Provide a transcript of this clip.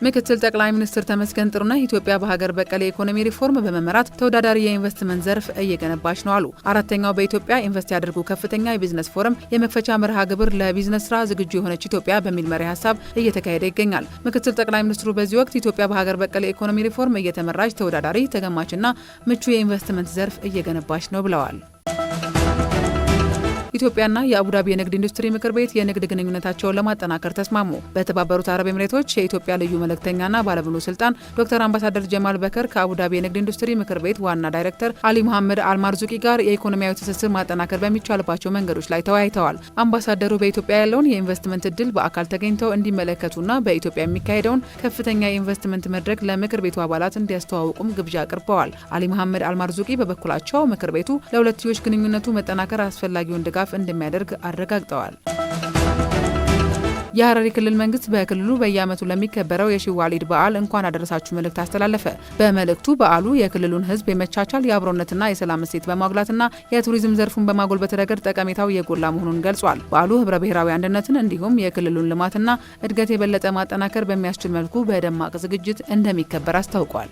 ምክትል ጠቅላይ ሚኒስትር ተመስገን ጥሩነህ ኢትዮጵያ በሀገር በቀል የኢኮኖሚ ሪፎርም በመመራት ተወዳዳሪ የኢንቨስትመንት ዘርፍ እየገነባች ነው አሉ። አራተኛው በኢትዮጵያ ኢንቨስት ያድርጉ ከፍተኛ የቢዝነስ ፎረም የመክፈቻ መርሃ ግብር ለቢዝነስ ስራ ዝግጁ የሆነች ኢትዮጵያ በሚል መሪ ሀሳብ እየተካሄደ ይገኛል። ምክትል ጠቅላይ ሚኒስትሩ በዚህ ወቅት ኢትዮጵያ በሀገር በቀል የኢኮኖሚ ሪፎርም እየተመራች ተወዳዳሪ፣ ተገማችና ምቹ የኢንቨስትመንት ዘርፍ እየገነባች ነው ብለዋል። ኢትዮጵያና የአቡዳቢ የንግድ ኢንዱስትሪ ምክር ቤት የንግድ ግንኙነታቸውን ለማጠናከር ተስማሙ። በተባበሩት አረብ ኤምሬቶች የኢትዮጵያ ልዩ መልእክተኛና ባለሙሉ ስልጣን ዶክተር አምባሳደር ጀማል በከር ከአቡዳቢ የንግድ ኢንዱስትሪ ምክር ቤት ዋና ዳይሬክተር አሊ መሐመድ አልማርዙቂ ጋር የኢኮኖሚያዊ ትስስር ማጠናከር በሚቻልባቸው መንገዶች ላይ ተወያይተዋል። አምባሳደሩ በኢትዮጵያ ያለውን የኢንቨስትመንት እድል በአካል ተገኝተው እንዲመለከቱና በኢትዮጵያ የሚካሄደውን ከፍተኛ የኢንቨስትመንት መድረክ ለምክር ቤቱ አባላት እንዲያስተዋውቁም ግብዣ አቅርበዋል። አሊ መሐመድ አልማርዙቂ በበኩላቸው ምክር ቤቱ ለሁለትዮሽ ግንኙነቱ መጠናከር አስፈላጊውን ድጋፍ እንደሚያደርግ አረጋግጠዋል። የሐረሪ ክልል መንግስት በክልሉ በየዓመቱ ለሚከበረው የሺዋሊድ በዓል እንኳን አደረሳችሁ መልእክት አስተላለፈ። በመልእክቱ በዓሉ የክልሉን ሕዝብ የመቻቻል የአብሮነትና የሰላም እሴት በማጉላትና የቱሪዝም ዘርፉን በማጎልበት ረገድ ጠቀሜታው የጎላ መሆኑን ገልጿል። በዓሉ ህብረ ብሔራዊ አንድነትን እንዲሁም የክልሉን ልማትና እድገት የበለጠ ማጠናከር በሚያስችል መልኩ በደማቅ ዝግጅት እንደሚከበር አስታውቋል።